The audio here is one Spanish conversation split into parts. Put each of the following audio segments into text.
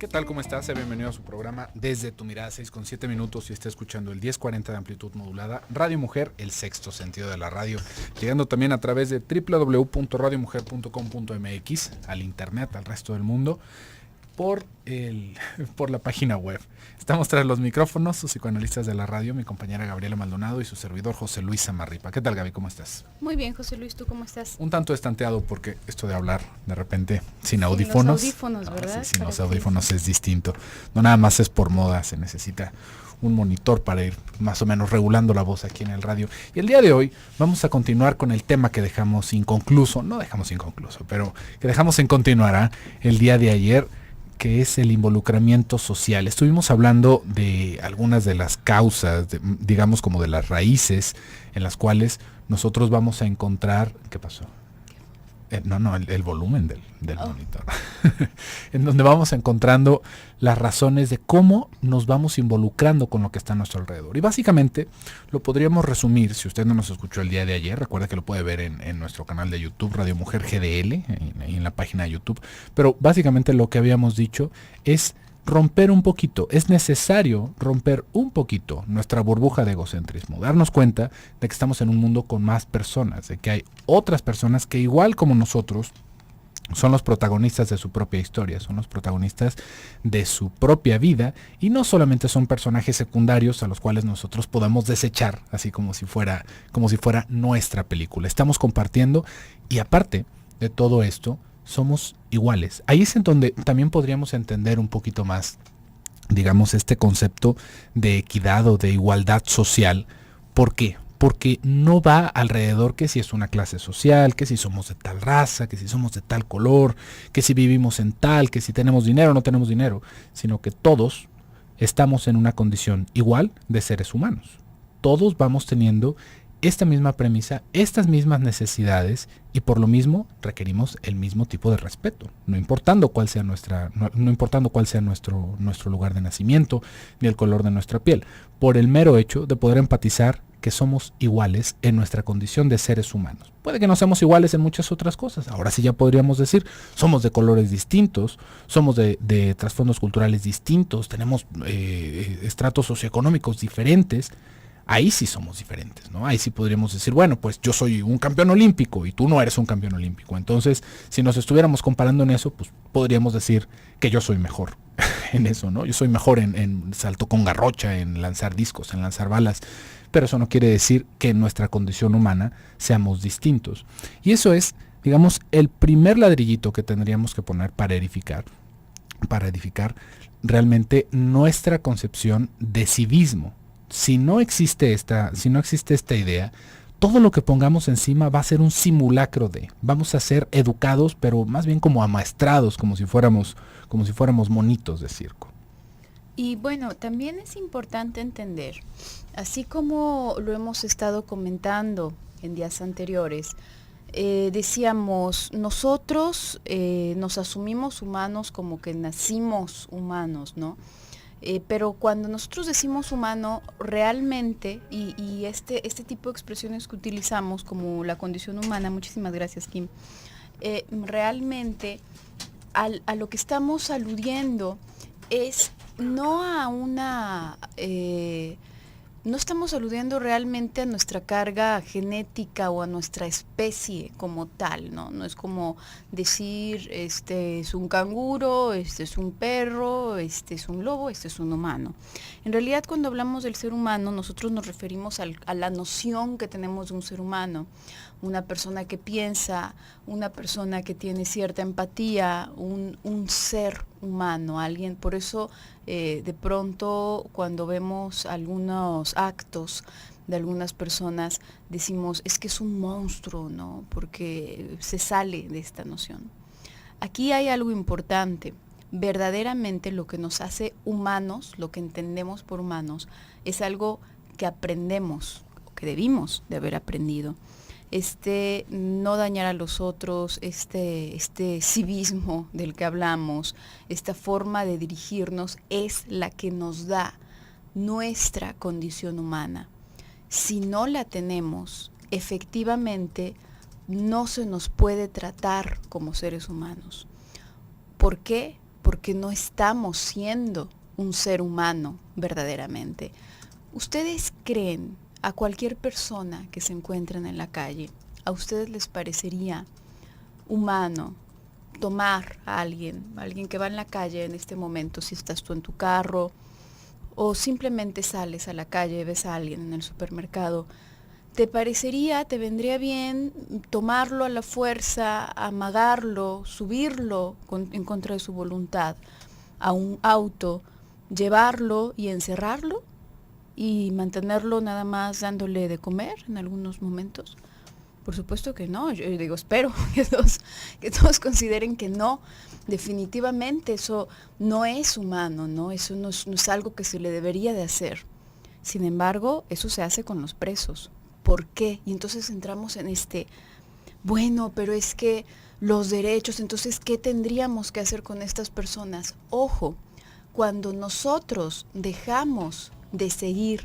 ¿Qué tal? ¿Cómo estás? Bienvenido a su programa Desde tu Mirada, 6,7 minutos, y está escuchando el 1040 de amplitud modulada, Radio Mujer, el sexto sentido de la radio, llegando también a través de www.radiomujer.com.mx, al internet, al resto del mundo, por la página web. Estamos tras los micrófonos, sus psicoanalistas de la radio, mi compañera Gabriela Maldonado y su servidor José Luis Samarripa. ¿Qué tal, Gaby? ¿Cómo estás? Muy bien, José Luis, ¿tú cómo estás? Un tanto estanteado porque esto de hablar de repente sin audífonos. Sin los audífonos, ¿verdad? Sí, sin los audífonos es distinto. No nada más es por moda, se necesita un monitor para ir más o menos regulando la voz aquí en el radio. Y el día de hoy vamos a continuar con el tema que dejamos inconcluso, pero que dejamos en continuar el día de ayer, que es el involucramiento social. Estuvimos hablando de algunas de las causas, digamos como de las raíces en las cuales nosotros vamos a encontrar... ¿Qué pasó? El volumen del monitor. En donde vamos encontrando las razones de cómo nos vamos involucrando con lo que está a nuestro alrededor. Y básicamente lo podríamos resumir, si usted no nos escuchó el día de ayer, recuerda que lo puede ver en nuestro canal de YouTube, Radio Mujer GDL, en la página de YouTube. Pero básicamente lo que habíamos dicho es romper un poquito, es necesario romper un poquito nuestra burbuja de egocentrismo, darnos cuenta de que estamos en un mundo con más personas, de que hay otras personas que igual como nosotros son los protagonistas de su propia historia, son los protagonistas de su propia vida y no solamente son personajes secundarios a los cuales nosotros podamos desechar, así como si fuera nuestra película. Estamos compartiendo y aparte de todo esto, somos iguales. Ahí es en donde también podríamos entender un poquito más, digamos, este concepto de equidad o de igualdad social. ¿Por qué? Porque no va alrededor que si es una clase social, que si somos de tal raza, que si somos de tal color, que si vivimos en tal, que si tenemos dinero o no tenemos dinero, sino que todos estamos en una condición igual de seres humanos. Todos vamos teniendo esta misma premisa, estas mismas necesidades y por lo mismo requerimos el mismo tipo de respeto, no importando cuál sea nuestro lugar de nacimiento ni el color de nuestra piel, por el mero hecho de poder empatizar que somos iguales en nuestra condición de seres humanos. Puede que no seamos iguales en muchas otras cosas, ahora sí ya podríamos decir, somos de colores distintos, somos de trasfondos culturales distintos, tenemos estratos socioeconómicos diferentes. Ahí sí somos diferentes, ¿no? Ahí sí podríamos decir, bueno, pues yo soy un campeón olímpico y tú no eres un campeón olímpico. Entonces, si nos estuviéramos comparando en eso, pues podríamos decir que yo soy mejor en eso, ¿no? Yo soy mejor en salto con garrocha, en lanzar discos, en lanzar balas. Pero eso no quiere decir que en nuestra condición humana seamos distintos. Y eso es, digamos, el primer ladrillito que tendríamos que poner para edificar realmente nuestra concepción de civismo. Si no existe esta idea, todo lo que pongamos encima va a ser un simulacro vamos a ser educados, pero más bien como amaestrados, como si fuéramos monitos de circo. Y bueno, también es importante entender, así como lo hemos estado comentando en días anteriores, decíamos, nosotros nos asumimos humanos como que nacimos humanos, ¿no? Pero cuando nosotros decimos humano, realmente, y este tipo de expresiones que utilizamos como la condición humana, muchísimas gracias, Kim, realmente a lo que estamos aludiendo es no a una... no estamos aludiendo realmente a nuestra carga genética o a nuestra especie como tal, ¿no? No es como decir, este es un canguro, este es un perro, este es un lobo, este es un humano. En realidad, cuando hablamos del ser humano, nosotros nos referimos a la noción que tenemos de un ser humano. Una persona que piensa, una persona que tiene cierta empatía, un ser humano, alguien. Por eso, de pronto, cuando vemos algunos actos de algunas personas, decimos, es que es un monstruo, ¿no? Porque se sale de esta noción. Aquí hay algo importante. Verdaderamente lo que nos hace humanos, lo que entendemos por humanos, es algo que aprendemos, que debimos de haber aprendido. No dañar a los otros, este civismo del que hablamos, esta forma de dirigirnos es la que nos da nuestra condición humana. Si no la tenemos, efectivamente no se nos puede tratar como seres humanos. ¿Por qué? Porque porque no estamos siendo un ser humano verdaderamente. ¿Ustedes creen a cualquier persona que se encuentren en la calle, a ustedes les parecería humano tomar a alguien que va en la calle en este momento, si estás tú en tu carro o simplemente sales a la calle, ves a alguien en el supermercado, te vendría bien tomarlo a la fuerza, amagarlo, subirlo en contra de su voluntad a un auto, llevarlo y encerrarlo y mantenerlo nada más dándole de comer en algunos momentos? Por supuesto que no. Yo digo, espero que todos consideren que no. Definitivamente eso no es humano, ¿no? Eso no es algo que se le debería de hacer. Sin embargo, eso se hace con los presos. ¿Por qué? Y entonces entramos en bueno, pero es que los derechos, entonces, ¿qué tendríamos que hacer con estas personas? Ojo, cuando nosotros dejamos de seguir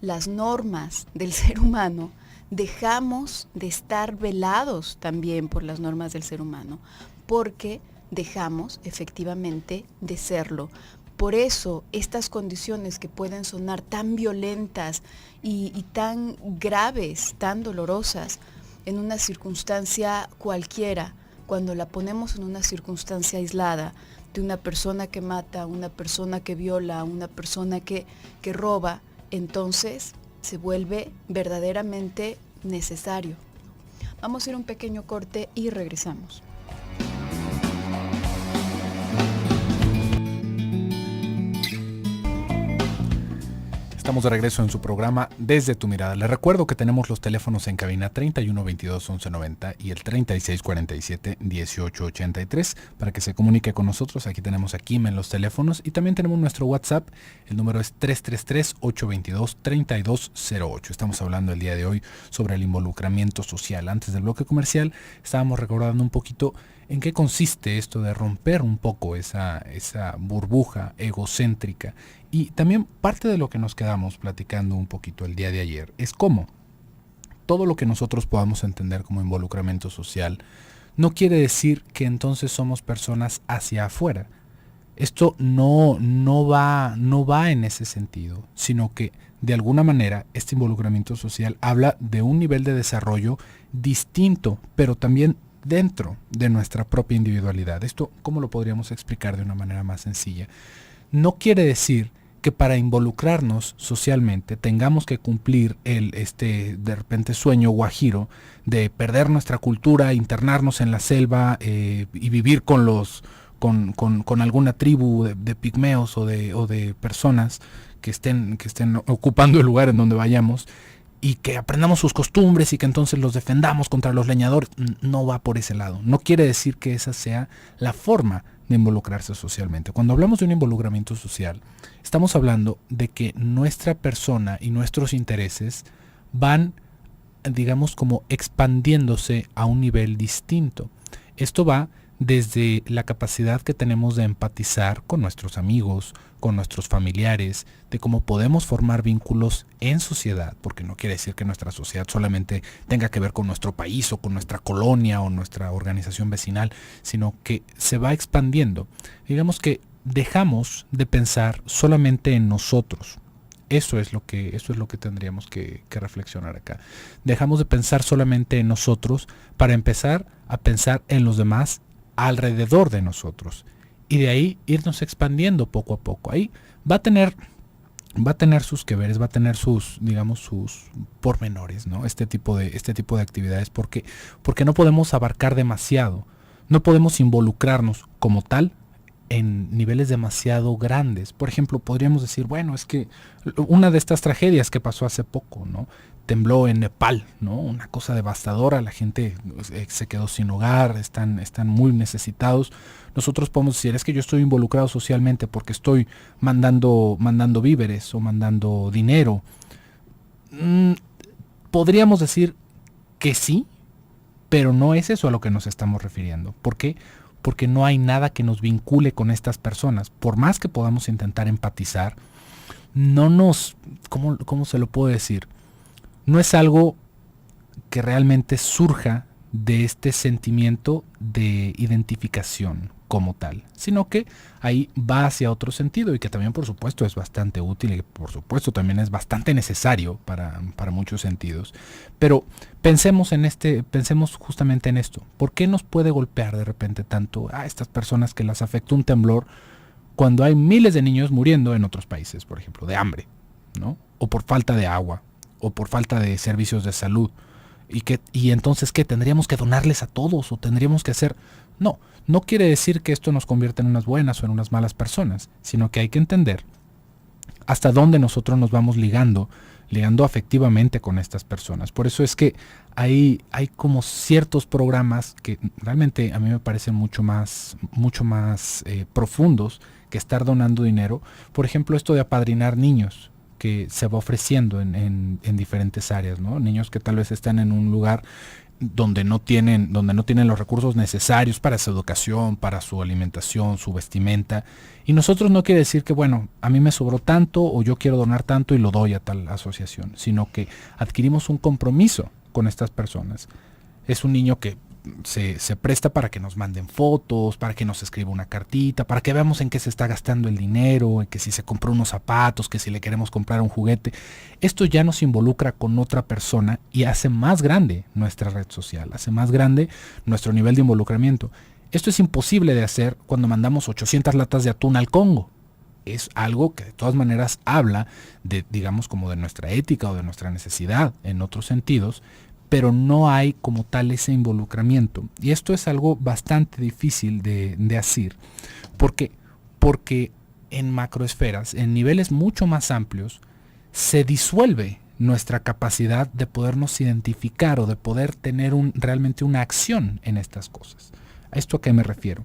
las normas del ser humano, dejamos de estar velados también por las normas del ser humano, porque dejamos efectivamente de serlo. Por eso estas condiciones que pueden sonar tan violentas y tan graves, tan dolorosas, en una circunstancia cualquiera, cuando la ponemos en una circunstancia aislada, de una persona que mata, una persona que viola, una persona que roba, entonces se vuelve verdaderamente necesario. Vamos a ir a un pequeño corte y regresamos. Estamos de regreso en su programa Desde tu Mirada. Les recuerdo que tenemos los teléfonos en cabina 31 22 11 90 y el 36 47 18 83 para que se comunique con nosotros. Aquí tenemos a Kim en los teléfonos y también tenemos nuestro WhatsApp. El número es 333 822 3208. Estamos hablando el día de hoy sobre el involucramiento social. Antes del bloque comercial estábamos recordando un poquito en qué consiste esto de romper un poco esa burbuja egocéntrica. Y también parte de lo que nos quedamos platicando un poquito el día de ayer es cómo todo lo que nosotros podamos entender como involucramiento social no quiere decir que entonces somos personas hacia afuera. Esto no va en ese sentido, sino que de alguna manera este involucramiento social habla de un nivel de desarrollo distinto, pero también dentro de nuestra propia individualidad. Esto, ¿cómo lo podríamos explicar de una manera más sencilla? No quiere decir que para involucrarnos socialmente tengamos que cumplir de repente sueño guajiro de perder nuestra cultura, internarnos en la selva y vivir con alguna tribu de pigmeos o de personas que estén ocupando el lugar en donde vayamos y que aprendamos sus costumbres y que entonces los defendamos contra los leñadores. No va por ese lado. No quiere decir que esa sea la forma de involucrarse socialmente. Cuando hablamos de un involucramiento social, estamos hablando de que nuestra persona y nuestros intereses van, digamos, como expandiéndose a un nivel distinto. Esto va desde la capacidad que tenemos de empatizar con nuestros amigos, con nuestros familiares, de cómo podemos formar vínculos en sociedad, porque no quiere decir que nuestra sociedad solamente tenga que ver con nuestro país o con nuestra colonia o nuestra organización vecinal, sino que se va expandiendo. Digamos que dejamos de pensar solamente en nosotros. Eso es lo que tendríamos que reflexionar acá. Dejamos de pensar solamente en nosotros para empezar a pensar en los demás alrededor de nosotros y de ahí irnos expandiendo poco a poco. Ahí va a tener sus que veres, va a tener sus, digamos, sus pormenores, ¿no? Este tipo de actividades porque no podemos abarcar demasiado, no podemos involucrarnos como tal en niveles demasiado grandes. Por ejemplo, podríamos decir, bueno, es que una de estas tragedias que pasó hace poco, ¿no? Tembló en Nepal, ¿no? Una cosa devastadora, la gente se quedó sin hogar, están muy necesitados. Nosotros podemos decir, es que yo estoy involucrado socialmente porque estoy mandando víveres o mandando dinero. Podríamos decir que sí, pero no es eso a lo que nos estamos refiriendo. ¿Por qué? Porque no hay nada que nos vincule con estas personas. Por más que podamos intentar empatizar, ¿cómo se lo puedo decir? No es algo que realmente surja de este sentimiento de identificación como tal, sino que ahí va hacia otro sentido y que también por supuesto es bastante útil y por supuesto también es bastante necesario para muchos sentidos. Pero pensemos justamente en esto. ¿Por qué nos puede golpear de repente tanto a estas personas que las afecta un temblor cuando hay miles de niños muriendo en otros países, por ejemplo, de hambre, ¿no? O por falta de agua, o por falta de servicios de salud? Y entonces, ¿qué? ¿Tendríamos que donarles a todos o tendríamos que hacer? No, no quiere decir que esto nos convierta en unas buenas o en unas malas personas, sino que hay que entender hasta dónde nosotros nos vamos ligando afectivamente con estas personas. Por eso es que hay como ciertos programas que realmente a mí me parecen mucho más profundos que estar donando dinero. Por ejemplo, esto de apadrinar niños, que se va ofreciendo en diferentes áreas, ¿no? Niños que tal vez están en un lugar donde no tienen los recursos necesarios para su educación, para su alimentación, su vestimenta. Y nosotros no quiere decir que, bueno, a mí me sobró tanto o yo quiero donar tanto y lo doy a tal asociación, sino que adquirimos un compromiso con estas personas. Es un niño que se presta para que nos manden fotos, para que nos escriba una cartita, para que veamos en qué se está gastando el dinero, que si se compró unos zapatos, que si le queremos comprar un juguete. Esto ya nos involucra con otra persona y hace más grande nuestra red social, hace más grande nuestro nivel de involucramiento. Esto es imposible de hacer cuando mandamos 800 latas de atún al Congo. Es algo que de todas maneras habla de, digamos, como de nuestra ética o de nuestra necesidad en otros sentidos, pero no hay como tal ese involucramiento. Y esto es algo bastante difícil de hacer. ¿Por qué? Porque en macroesferas, en niveles mucho más amplios, se disuelve nuestra capacidad de podernos identificar o de poder tener realmente una acción en estas cosas. ¿A esto a qué me refiero?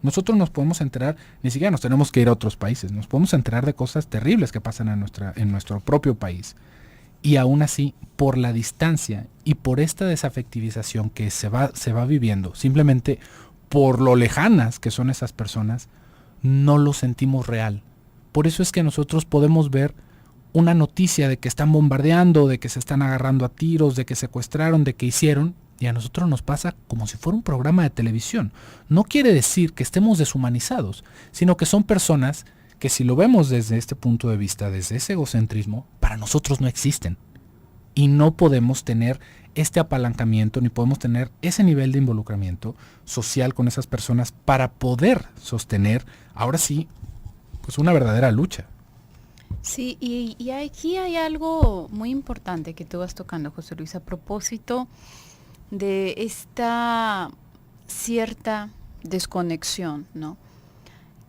Nosotros nos podemos enterar, ni siquiera nos tenemos que ir a otros países, nos podemos enterar de cosas terribles que pasan en nuestro propio país. Y aún así, por la distancia y por esta desafectivización que se va viviendo, simplemente por lo lejanas que son esas personas, no lo sentimos real. Por eso es que nosotros podemos ver una noticia de que están bombardeando, de que se están agarrando a tiros, de que secuestraron, de que hicieron, y a nosotros nos pasa como si fuera un programa de televisión. No quiere decir que estemos deshumanizados, sino que son personas que si lo vemos desde este punto de vista, desde ese egocentrismo, para nosotros no existen. Y no podemos tener este apalancamiento, ni podemos tener ese nivel de involucramiento social con esas personas para poder sostener, ahora sí, pues una verdadera lucha. Sí, y aquí hay algo muy importante que tú vas tocando, José Luis, a propósito de esta cierta desconexión, ¿no?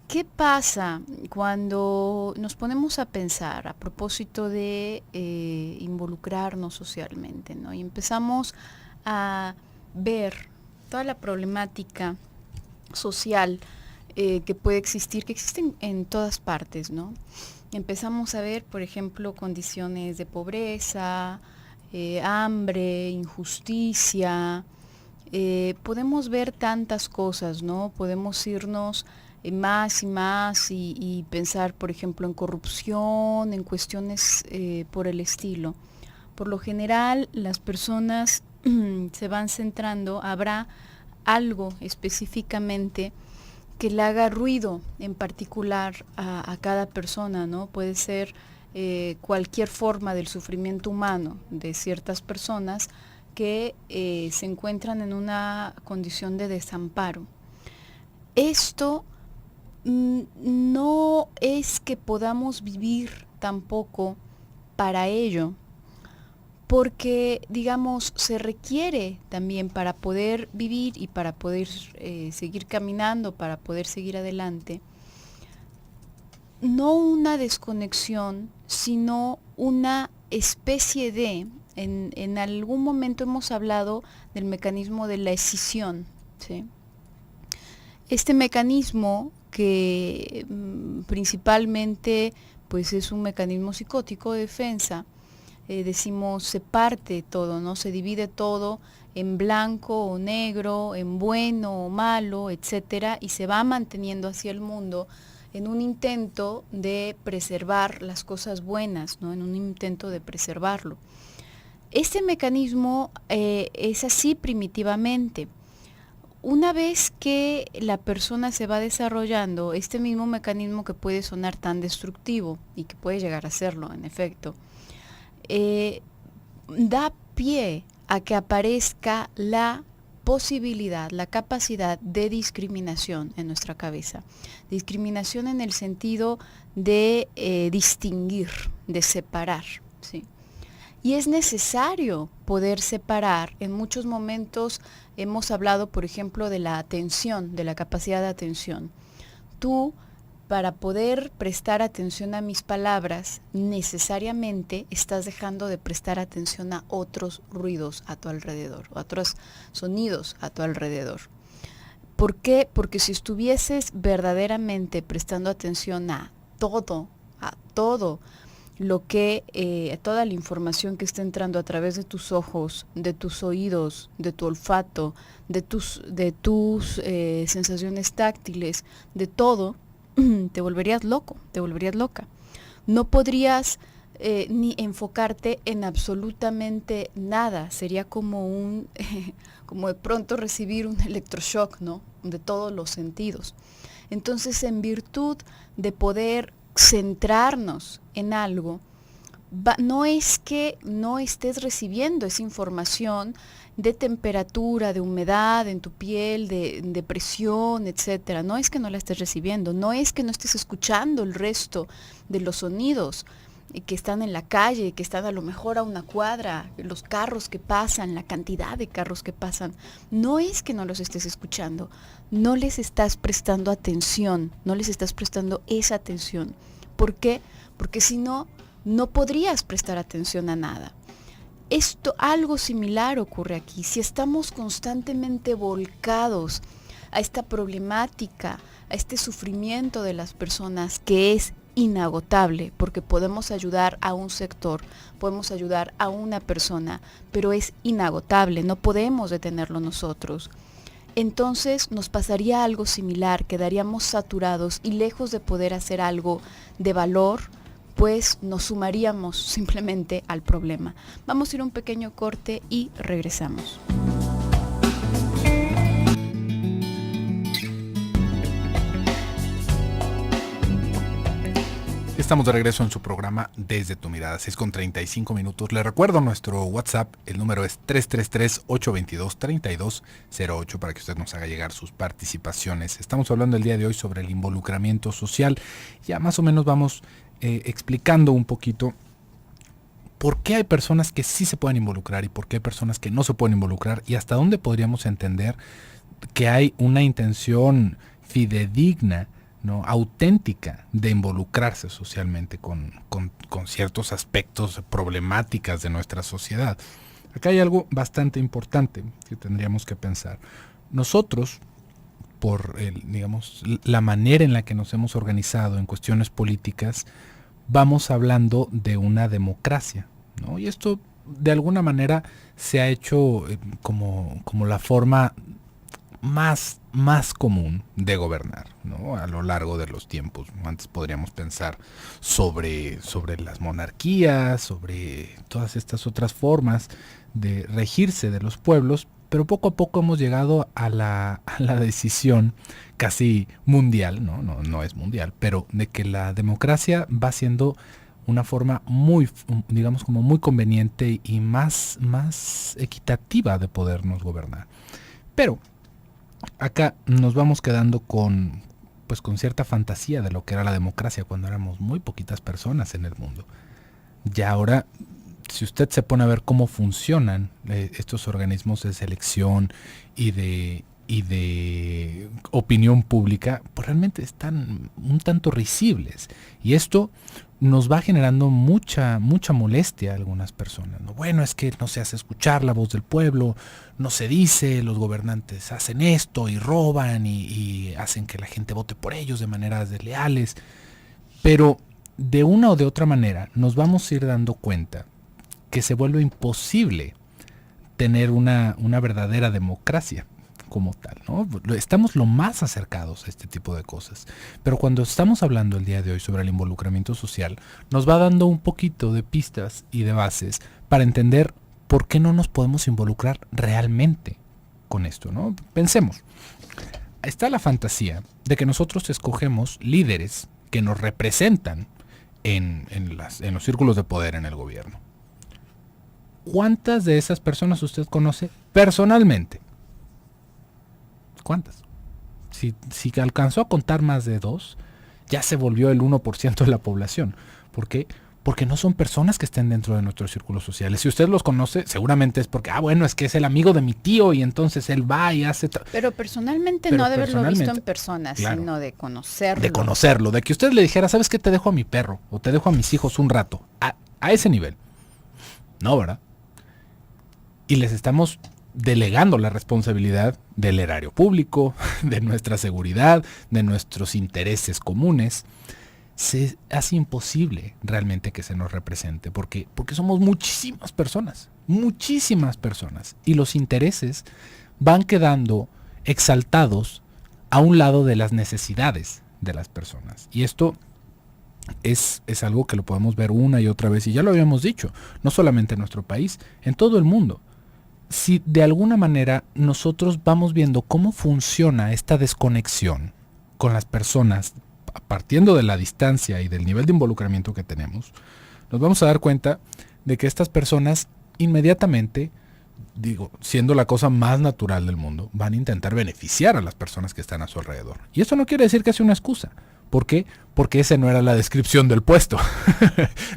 ¿Qué pasa cuando nos ponemos a pensar a propósito de involucrarnos socialmente, ¿no? Y empezamos a ver toda la problemática social que puede existir, que existen en todas partes, ¿no? Empezamos a ver, por ejemplo, condiciones de pobreza, hambre, injusticia. Podemos ver tantas cosas, ¿no? Podemos irnos más y más y pensar, por ejemplo, en corrupción, en cuestiones por el estilo. Por lo general, las personas se van centrando, habrá algo específicamente que le haga ruido en particular a cada persona, ¿no? Puede ser cualquier forma del sufrimiento humano de ciertas personas que se encuentran en una condición de desamparo. Esto no es que podamos vivir tampoco para ello, porque, digamos, se requiere también para poder vivir y para poder seguir caminando, para poder seguir adelante, no una desconexión, sino una especie de, en algún momento hemos hablado del mecanismo de la escisión, ¿sí? Este mecanismo que principalmente pues es un mecanismo psicótico de defensa, decimos se parte todo, ¿no? Se divide todo en blanco o negro, en bueno o malo, etcétera, y se va manteniendo hacia el mundo en un intento de preservar las cosas buenas, ¿no? En un intento de preservarlo. Este mecanismo es así primitivamente. Una vez que la persona se va desarrollando, este mismo mecanismo que puede sonar tan destructivo y que puede llegar a serlo, en efecto, da pie a que aparezca la posibilidad, la capacidad de discriminación en nuestra cabeza. Discriminación en el sentido de distinguir, de separar, ¿sí? Y es necesario poder separar. En muchos momentos hemos hablado, por ejemplo, de la atención, de la capacidad de atención. Tú, para poder prestar atención a mis palabras, necesariamente estás dejando de prestar atención a otros ruidos a tu alrededor, o a otros sonidos a tu alrededor. ¿Por qué? Porque si estuvieses verdaderamente prestando atención a todo lo que, toda la información que está entrando a través de tus ojos, de tus oídos, de tu olfato, de tus sensaciones táctiles, de todo, te volverías loco, te volverías loca. No podrías ni enfocarte en absolutamente nada. Sería como como de pronto recibir un electroshock, ¿no? De todos los sentidos. Entonces, en virtud de poder centrarnos en algo, no es que no estés recibiendo esa información de temperatura, de humedad en tu piel, de presión, etcétera. No es que no la estés recibiendo, no es que no estés escuchando el resto de los sonidos que están en la calle, que están a lo mejor a una cuadra, los carros que pasan, la cantidad de carros que pasan. No es que no los estés escuchando, no les estás prestando atención, no les estás prestando esa atención. ¿Por qué? Porque si no, no podrías prestar atención a nada. Algo similar ocurre aquí. Si estamos constantemente volcados a esta problemática, a este sufrimiento de las personas que es inagotable, porque podemos ayudar a un sector, podemos ayudar a una persona, pero es inagotable, no podemos detenerlo nosotros. Entonces nos pasaría algo similar, quedaríamos saturados y lejos de poder hacer algo de valor, pues nos sumaríamos simplemente al problema. Vamos a ir a un pequeño corte y regresamos. Estamos de regreso en su programa Desde tu Mirada, 6:35. Le recuerdo nuestro WhatsApp, el número es 333-822-3208 para que usted nos haga llegar sus participaciones. Estamos hablando el día de hoy sobre el involucramiento social. Ya más o menos vamos explicando un poquito por qué hay personas que sí se pueden involucrar y por qué hay personas que no se pueden involucrar y hasta dónde podríamos entender que hay una intención fidedigna, ¿no?, auténtica de involucrarse socialmente con ciertos aspectos, problemáticas de nuestra sociedad. Acá hay algo bastante importante que tendríamos que pensar. Nosotros, por la manera en la que nos hemos organizado en cuestiones políticas, vamos hablando de una democracia, ¿no? Y esto de alguna manera se ha hecho como la forma más común de gobernar, ¿no?, a lo largo de los tiempos. Antes podríamos pensar sobre las monarquías, sobre todas estas otras formas de regirse de los pueblos, pero poco a poco hemos llegado a la decisión casi mundial, no es mundial, pero de que la democracia va siendo una forma muy, digamos, como muy conveniente y más equitativa de podernos gobernar. Pero acá nos vamos quedando con cierta fantasía de lo que era la democracia cuando éramos muy poquitas personas en el mundo. Ya ahora, si usted se pone a ver cómo funcionan estos organismos de selección y de opinión pública, pues realmente están un tanto risibles. Y esto nos va generando mucha molestia a algunas personas, ¿no? Bueno, es que no se hace escuchar la voz del pueblo, no se dice, los gobernantes hacen esto y roban y hacen que la gente vote por ellos de maneras desleales. Pero de una o de otra manera nos vamos a ir dando cuenta que se vuelve imposible tener una verdadera democracia como tal, ¿no? Estamos lo más acercados a este tipo de cosas, pero cuando estamos hablando el día de hoy sobre el involucramiento social, nos va dando un poquito de pistas y de bases para entender ¿por qué no nos podemos involucrar realmente con esto, ¿no? Pensemos, está la fantasía de que nosotros escogemos líderes que nos representan en los círculos de poder en el gobierno. ¿Cuántas de esas personas usted conoce personalmente? ¿Cuántas? Si alcanzó a contar más de 2, ya se volvió el 1% de la población. ¿Por qué? Porque no son personas que estén dentro de nuestros círculos sociales. Si usted los conoce, seguramente es porque, bueno, es que es el amigo de mi tío y entonces él va y hace... Pero personalmente no de haberlo visto en persona, claro, sino de conocerlo. De conocerlo, de que usted le dijera, ¿sabes qué? Te dejo a mi perro o te dejo a mis hijos un rato. A ese nivel. No, ¿verdad? Y les estamos delegando la responsabilidad del erario público, de nuestra seguridad, de nuestros intereses comunes. Se hace imposible realmente que se nos represente, porque somos muchísimas personas, y los intereses van quedando exaltados a un lado de las necesidades de las personas. Y esto es algo que lo podemos ver una y otra vez, y ya lo habíamos dicho, no solamente en nuestro país, en todo el mundo. Si de alguna manera nosotros vamos viendo cómo funciona esta desconexión con las personas, partiendo de la distancia y del nivel de involucramiento que tenemos, nos vamos a dar cuenta de que estas personas inmediatamente, siendo la cosa más natural del mundo, van a intentar beneficiar a las personas que están a su alrededor. Y eso no quiere decir que sea una excusa. ¿Por qué? Porque esa no era la descripción del puesto.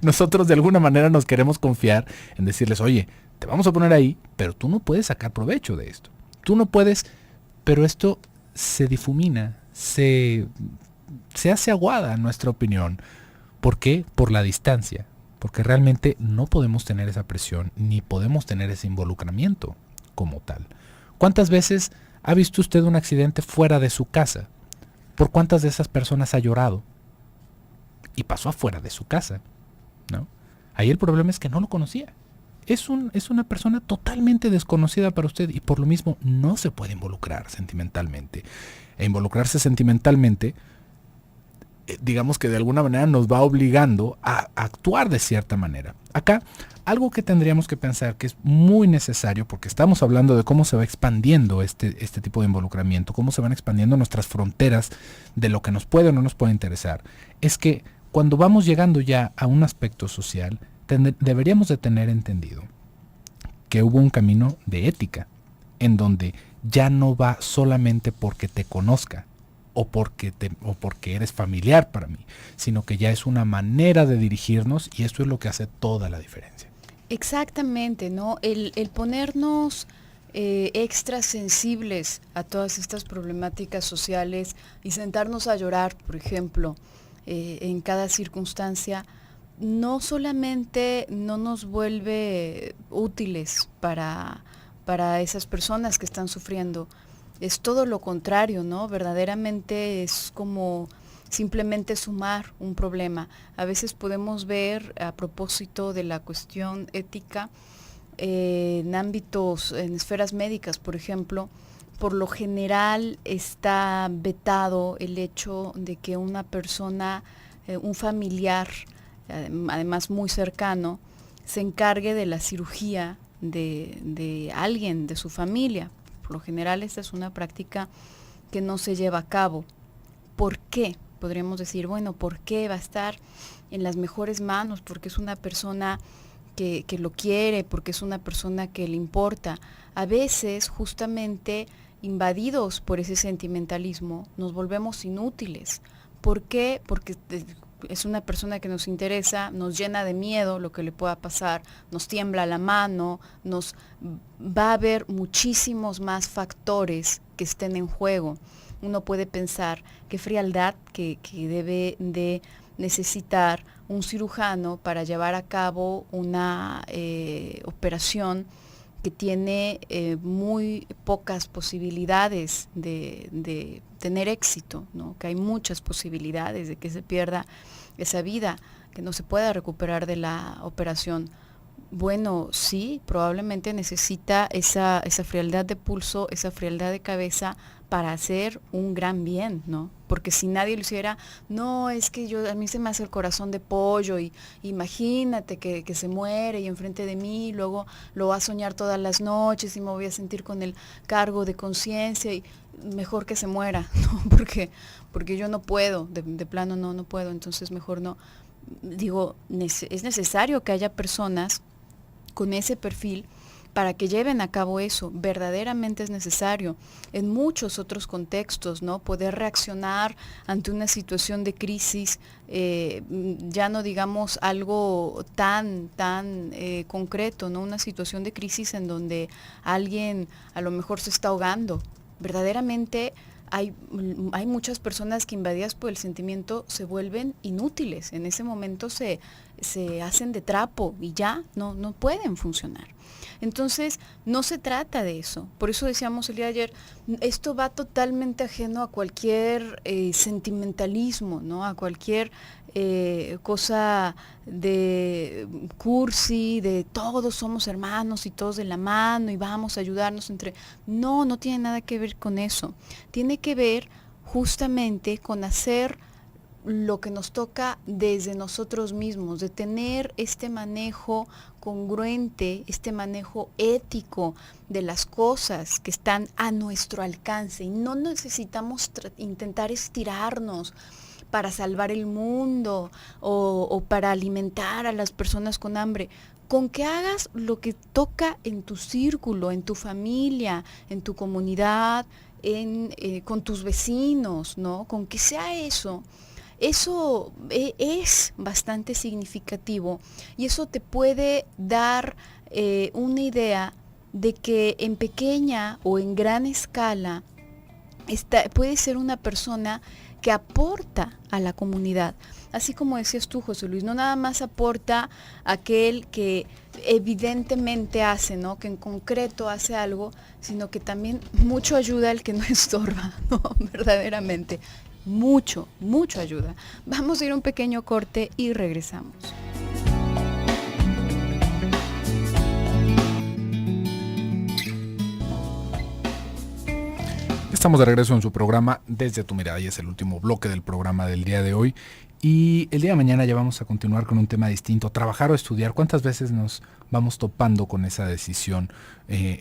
Nosotros de alguna manera nos queremos confiar en decirles, oye, te vamos a poner ahí, pero tú no puedes sacar provecho de esto. Tú no puedes, pero esto se difumina, se hace aguada en nuestra opinión. ¿Por qué? Por la distancia. Porque realmente no podemos tener esa presión, ni podemos tener ese involucramiento como tal. ¿Cuántas veces ha visto usted un accidente fuera de su casa? ¿Por cuántas de esas personas ha llorado? Y pasó afuera de su casa, ¿no? Ahí el problema es que no lo conocía. Es una persona totalmente desconocida para usted y por lo mismo no se puede involucrar sentimentalmente. E involucrarse sentimentalmente, digamos que de alguna manera nos va obligando a actuar de cierta manera. Acá, algo que tendríamos que pensar que es muy necesario, porque estamos hablando de cómo se va expandiendo este tipo de involucramiento, cómo se van expandiendo nuestras fronteras de lo que nos puede o no nos puede interesar, es que cuando vamos llegando ya a un aspecto social, deberíamos de tener entendido que hubo un camino de ética, en donde ya no va solamente porque te conozca, o porque eres familiar para mí, sino que ya es una manera de dirigirnos y esto es lo que hace toda la diferencia. Exactamente, ¿no? El ponernos extra sensibles a todas estas problemáticas sociales y sentarnos a llorar, por ejemplo, en cada circunstancia, no solamente no nos vuelve útiles para esas personas que están sufriendo, es todo lo contrario, ¿no? Verdaderamente es como simplemente sumar un problema. A veces podemos ver, a propósito de la cuestión ética, en ámbitos, en esferas médicas, por ejemplo, por lo general está vetado el hecho de que una persona, un familiar, además muy cercano, se encargue de la cirugía de alguien de su familia. Por lo general esta es una práctica que no se lleva a cabo. ¿Por qué? Podríamos decir, bueno, ¿por qué va a estar en las mejores manos? Porque es una persona que lo quiere, porque es una persona que le importa. A veces, justamente, invadidos por ese sentimentalismo, nos volvemos inútiles. ¿Por qué? Porque es una persona que nos interesa, nos llena de miedo lo que le pueda pasar, nos tiembla la mano, va a haber muchísimos más factores que estén en juego. Uno puede pensar qué frialdad que debe de necesitar un cirujano para llevar a cabo una operación que tiene muy pocas posibilidades de tener éxito, ¿no? Que hay muchas posibilidades de que se pierda esa vida, que no se pueda recuperar de la operación. Bueno, sí, probablemente necesita esa frialdad de pulso, esa frialdad de cabeza para hacer un gran bien, ¿no? Porque si nadie lo hiciera, no, es que a mí se me hace el corazón de pollo y imagínate que se muere y enfrente de mí, luego lo va a soñar todas las noches y me voy a sentir con el cargo de conciencia y mejor que se muera, ¿no? Porque yo no puedo, de plano no puedo, entonces mejor no. Digo, es necesario que haya personas con ese perfil para que lleven a cabo eso. Verdaderamente es necesario en muchos otros contextos, ¿no? Poder reaccionar ante una situación de crisis, ya no digamos algo tan concreto, ¿no? Una situación de crisis en donde alguien a lo mejor se está ahogando. Verdaderamente hay muchas personas que invadidas por el sentimiento se vuelven inútiles. En ese momento se hacen de trapo y ya no pueden funcionar. Entonces, no se trata de eso. Por eso decíamos el día de ayer, esto va totalmente ajeno a cualquier sentimentalismo, ¿no? A cualquier cosa de cursi, de todos somos hermanos y todos de la mano y vamos a ayudarnos entre... No tiene nada que ver con eso. Tiene que ver justamente con hacer lo que nos toca desde nosotros mismos, de tener este manejo congruente, este manejo ético de las cosas que están a nuestro alcance. Y no necesitamos intentar estirarnos para salvar el mundo o para alimentar a las personas con hambre. Con que hagas lo que toca en tu círculo, en tu familia, en tu comunidad, con tus vecinos, ¿no? Con que sea eso. Eso es bastante significativo y eso te puede dar una idea de que en pequeña o en gran escala puede ser una persona que aporta a la comunidad. Así como decías tú, José Luis, no nada más aporta aquel que evidentemente hace, ¿no? Que en concreto hace algo, sino que también mucho ayuda al que no estorba, ¿no? Verdaderamente. Mucho ayuda. Vamos a ir a un pequeño corte y regresamos. Estamos de regreso en su programa Desde tu mirada y es el último bloque del programa del día de hoy. Y el día de mañana ya vamos a continuar con un tema distinto, trabajar o estudiar. ¿Cuántas veces nos vamos topando con esa decisión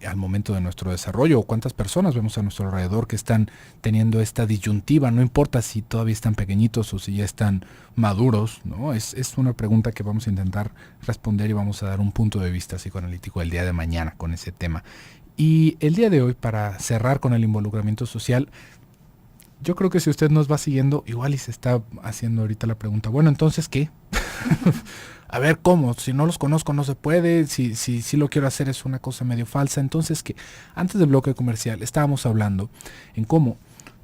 al momento de nuestro desarrollo? ¿O cuántas personas vemos a nuestro alrededor que están teniendo esta disyuntiva? No importa si todavía están pequeñitos o si ya están maduros, ¿no? Es una pregunta que vamos a intentar responder y vamos a dar un punto de vista psicoanalítico el día de mañana con ese tema. Y el día de hoy, para cerrar con el involucramiento social, yo creo que si usted nos va siguiendo, igual y se está haciendo ahorita la pregunta, bueno, entonces, ¿qué? A ver, ¿cómo? Si no los conozco no se puede, si lo quiero hacer es una cosa medio falsa. Entonces, ¿qué? Antes del bloque comercial estábamos hablando en cómo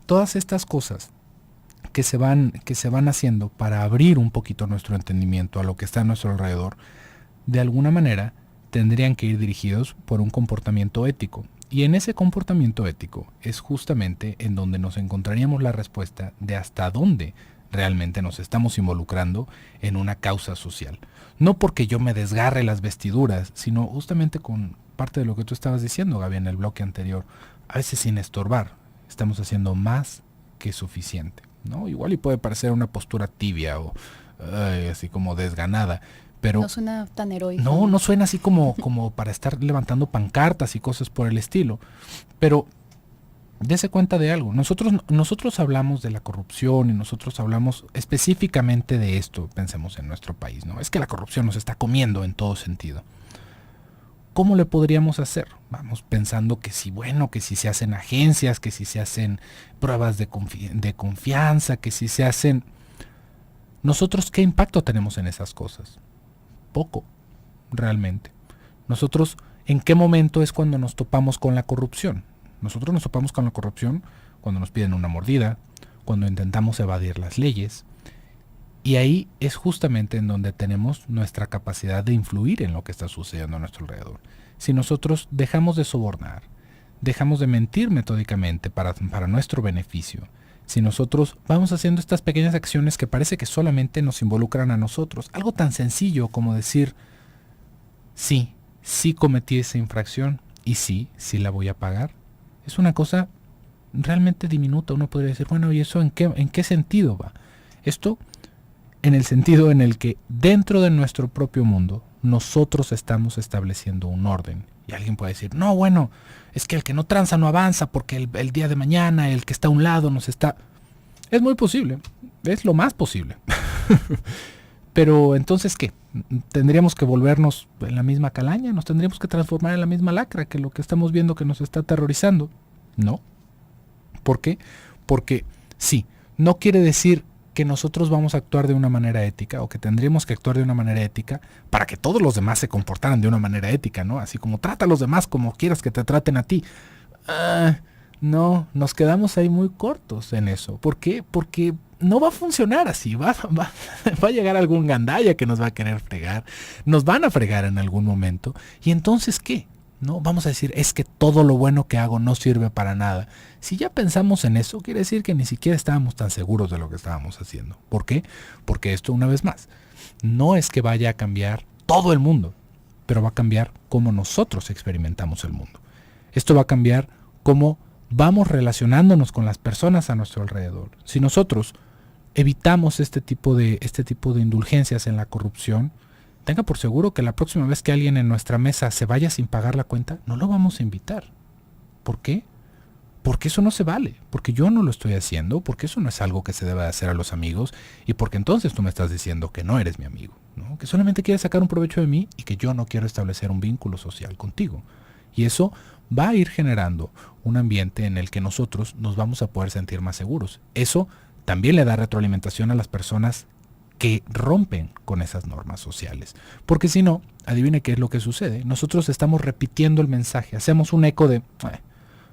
todas estas cosas que se van haciendo para abrir un poquito nuestro entendimiento a lo que está a nuestro alrededor, de alguna manera tendrían que ir dirigidos por un comportamiento ético. Y en ese comportamiento ético es justamente en donde nos encontraríamos la respuesta de hasta dónde realmente nos estamos involucrando en una causa social. No porque yo me desgarre las vestiduras, sino justamente con parte de lo que tú estabas diciendo, Gaby, en el bloque anterior. A veces sin estorbar, estamos haciendo más que suficiente, ¿no? Igual y puede parecer una postura tibia o así como desganada, pero no suena tan heroico. No suena así como para estar levantando pancartas y cosas por el estilo. Pero dése cuenta de algo. Nosotros hablamos de la corrupción y nosotros hablamos específicamente de esto, pensemos en nuestro país, ¿no? Es que la corrupción nos está comiendo en todo sentido. ¿Cómo le podríamos hacer? Vamos pensando que si se hacen agencias, que si se hacen pruebas de confianza, que si se hacen... ¿Nosotros qué impacto tenemos en esas cosas? Poco, realmente. Nosotros, ¿en qué momento es cuando nos topamos con la corrupción? Nosotros nos topamos con la corrupción cuando nos piden una mordida, cuando intentamos evadir las leyes. Y ahí es justamente en donde tenemos nuestra capacidad de influir en lo que está sucediendo a nuestro alrededor. Si nosotros dejamos de sobornar, dejamos de mentir metódicamente para nuestro beneficio, si nosotros vamos haciendo estas pequeñas acciones que parece que solamente nos involucran a nosotros, algo tan sencillo como decir, sí cometí esa infracción y sí la voy a pagar. Es una cosa realmente diminuta. Uno podría decir, bueno, ¿y eso en qué sentido va? Esto en el sentido en el que dentro de nuestro propio mundo nosotros estamos estableciendo un orden. Y alguien puede decir, no, bueno, es que el que no tranza no avanza porque el día de mañana el que está a un lado nos está... Es muy posible, es lo más posible. Pero entonces, ¿qué? ¿Tendríamos que volvernos en la misma calaña? ¿Nos tendríamos que transformar en la misma lacra que lo que estamos viendo que nos está aterrorizando? No. ¿Por qué? Porque sí, no quiere decir que nosotros vamos a actuar de una manera ética o que tendríamos que actuar de una manera ética para que todos los demás se comportaran de una manera ética, ¿no? Así como trata a los demás como quieras que te traten a ti. No, nos quedamos ahí muy cortos en eso. ¿Por qué? Porque no va a funcionar así. Va a llegar algún gandalla que nos va a querer fregar. Nos van a fregar en algún momento. ¿Y entonces qué? No, vamos a decir, es que todo lo bueno que hago no sirve para nada. Si ya pensamos en eso, quiere decir que ni siquiera estábamos tan seguros de lo que estábamos haciendo. ¿Por qué? Porque esto, una vez más, no es que vaya a cambiar todo el mundo, pero va a cambiar cómo nosotros experimentamos el mundo. Esto va a cambiar cómo vamos relacionándonos con las personas a nuestro alrededor. Si nosotros evitamos este tipo de indulgencias en la corrupción, tenga por seguro que la próxima vez que alguien en nuestra mesa se vaya sin pagar la cuenta, no lo vamos a invitar. ¿Por qué? Porque eso no se vale, porque yo no lo estoy haciendo, porque eso no es algo que se debe hacer a los amigos, y porque entonces tú me estás diciendo que no eres mi amigo, ¿no? Que solamente quieres sacar un provecho de mí y que yo no quiero establecer un vínculo social contigo. Y eso va a ir generando un ambiente en el que nosotros nos vamos a poder sentir más seguros. Eso también le da retroalimentación a las personas que rompen con esas normas sociales. Porque si no, adivine qué es lo que sucede. Nosotros estamos repitiendo el mensaje, hacemos un eco de,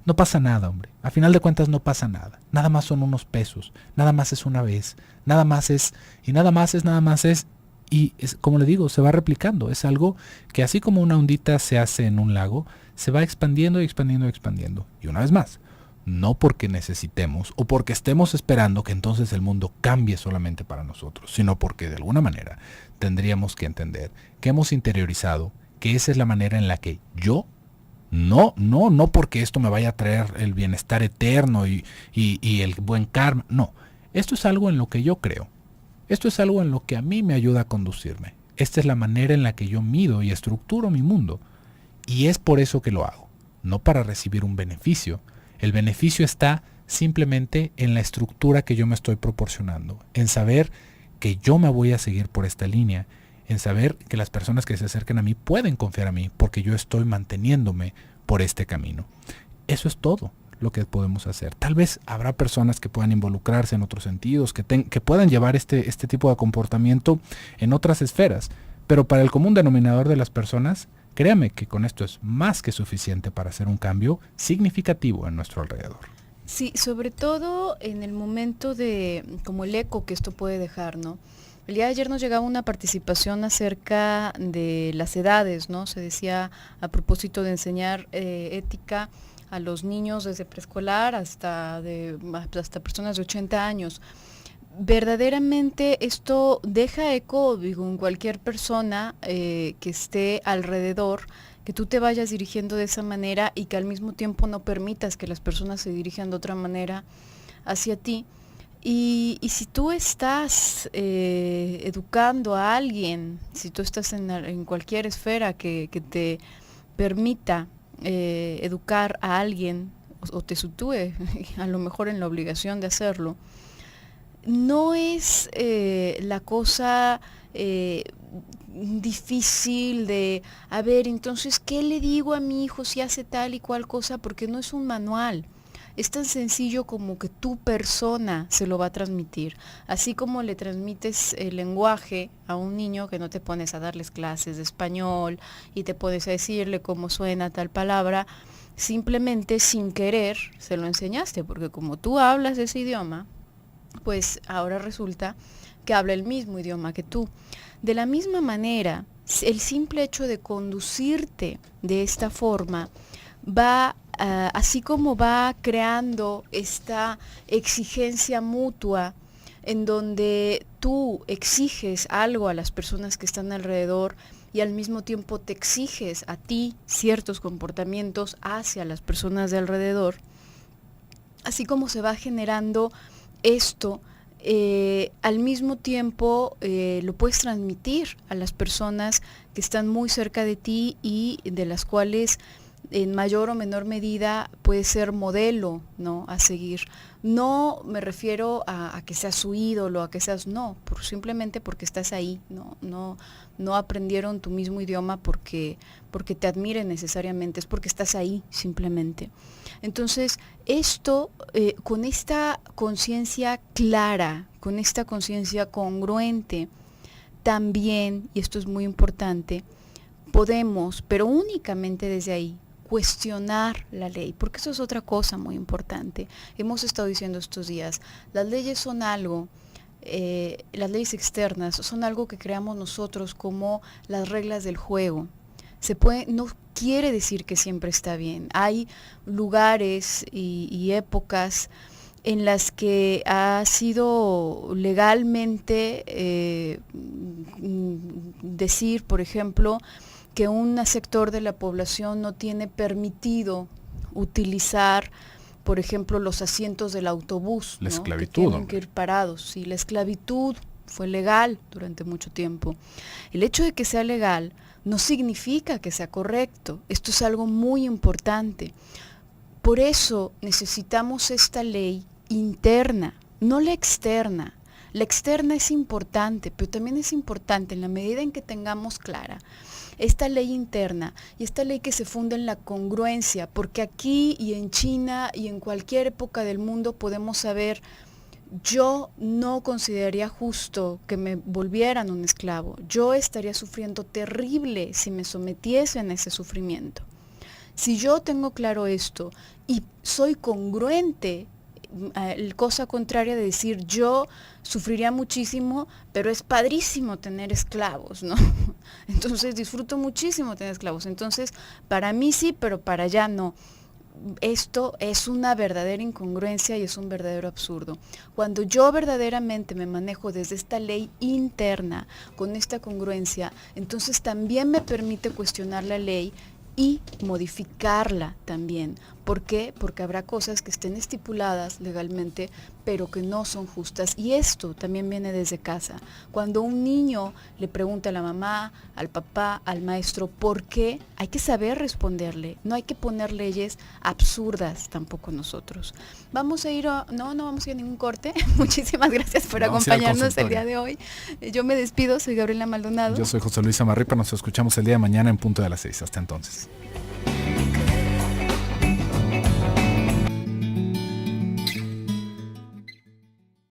no pasa nada, hombre. A final de cuentas no pasa nada. Nada más son unos pesos, nada más es una vez, nada más es, y nada más es, nada más es. Y es, como le digo, se va replicando. Es algo que así como una ondita se hace en un lago, se va expandiendo y expandiendo y expandiendo. Y una vez más, no porque necesitemos o porque estemos esperando que entonces el mundo cambie solamente para nosotros, sino porque de alguna manera tendríamos que entender que hemos interiorizado que esa es la manera en la que yo, no porque esto me vaya a traer el bienestar eterno y el buen karma, no, esto es algo en lo que yo creo, esto es algo en lo que a mí me ayuda a conducirme, esta es la manera en la que yo mido y estructuro mi mundo, y es por eso que lo hago, no para recibir un beneficio. El beneficio está simplemente en la estructura que yo me estoy proporcionando, en saber que yo me voy a seguir por esta línea, en saber que las personas que se acerquen a mí pueden confiar a mí porque yo estoy manteniéndome por este camino. Eso es todo lo que podemos hacer. Tal vez habrá personas que puedan involucrarse en otros sentidos, que puedan llevar este tipo de comportamiento en otras esferas, pero para el común denominador de las personas, créame que con esto es más que suficiente para hacer un cambio significativo en nuestro alrededor. Sí, sobre todo en el momento de, como el eco que esto puede dejar, ¿no? El día de ayer nos llegaba una participación acerca de las edades, ¿no? Se decía a propósito de enseñar ética a los niños desde preescolar hasta personas de 80 años. Verdaderamente esto deja eco, digo, en cualquier persona que esté alrededor, que tú te vayas dirigiendo de esa manera y que al mismo tiempo no permitas que las personas se dirijan de otra manera hacia ti. Y si tú estás educando a alguien, si tú estás en cualquier esfera que te permita educar a alguien o te sitúe a lo mejor en la obligación de hacerlo, no es la cosa difícil de, a ver, entonces, ¿qué le digo a mi hijo si hace tal y cual cosa? Porque no es un manual. Es tan sencillo como que tu persona se lo va a transmitir. Así como le transmites el lenguaje a un niño, que no te pones a darles clases de español y te pones a decirle cómo suena tal palabra, simplemente sin querer se lo enseñaste, porque como tú hablas ese idioma, pues ahora resulta que habla el mismo idioma que tú. De la misma manera, el simple hecho de conducirte de esta forma va, así como va creando esta exigencia mutua en donde tú exiges algo a las personas que están alrededor y al mismo tiempo te exiges a ti ciertos comportamientos hacia las personas de alrededor, así como se va generando esto, al mismo tiempo lo puedes transmitir a las personas que están muy cerca de ti y de las cuales en mayor o menor medida puede ser modelo, ¿no?, a seguir. No me refiero a que seas su ídolo, a que seas, no, simplemente porque estás ahí, no aprendieron tu mismo idioma porque te admiren necesariamente, es porque estás ahí simplemente. Entonces, esto, con esta conciencia clara, con esta conciencia congruente, también, y esto es muy importante, podemos, pero únicamente desde ahí, cuestionar la ley, porque eso es otra cosa muy importante. Hemos estado diciendo estos días, las leyes son algo, las leyes externas son algo que creamos nosotros como las reglas del juego. No quiere decir que siempre está bien. Hay lugares y épocas en las que ha sido legalmente decir, por ejemplo, que un sector de la población no tiene permitido utilizar, por ejemplo, los asientos del autobús, la esclavitud, que tienen que ir parados. Sí, la esclavitud fue legal durante mucho tiempo. El hecho de que sea legal no significa que sea correcto. Esto es algo muy importante. Por eso necesitamos esta ley interna, no la externa. La externa es importante, pero también es importante en la medida en que tengamos clara esta ley interna y esta ley que se funda en la congruencia, porque aquí y en China y en cualquier época del mundo podemos saber, yo no consideraría justo que me volvieran un esclavo, yo estaría sufriendo terrible si me sometiesen a ese sufrimiento. Si yo tengo claro esto y soy congruente, cosa contraria de decir yo sufriría muchísimo, pero es padrísimo tener esclavos, ¿no? Entonces disfruto muchísimo tener esclavos. Entonces, para mí sí, pero para allá no. Esto es una verdadera incongruencia y es un verdadero absurdo. Cuando yo verdaderamente me manejo desde esta ley interna, con esta congruencia, entonces también me permite cuestionar la ley y modificarla también. ¿Por qué? Porque habrá cosas que estén estipuladas legalmente, pero que no son justas. Y esto también viene desde casa. Cuando un niño le pregunta a la mamá, al papá, al maestro, ¿por qué? Hay que saber responderle. No hay que poner leyes absurdas tampoco nosotros. Vamos a ir no vamos a ir a ningún corte. Muchísimas gracias por acompañarnos el día de hoy. Yo me despido, soy Gabriela Maldonado. Yo soy José Luis Amarripa, nos escuchamos el día de mañana en punto de las 6. Hasta entonces.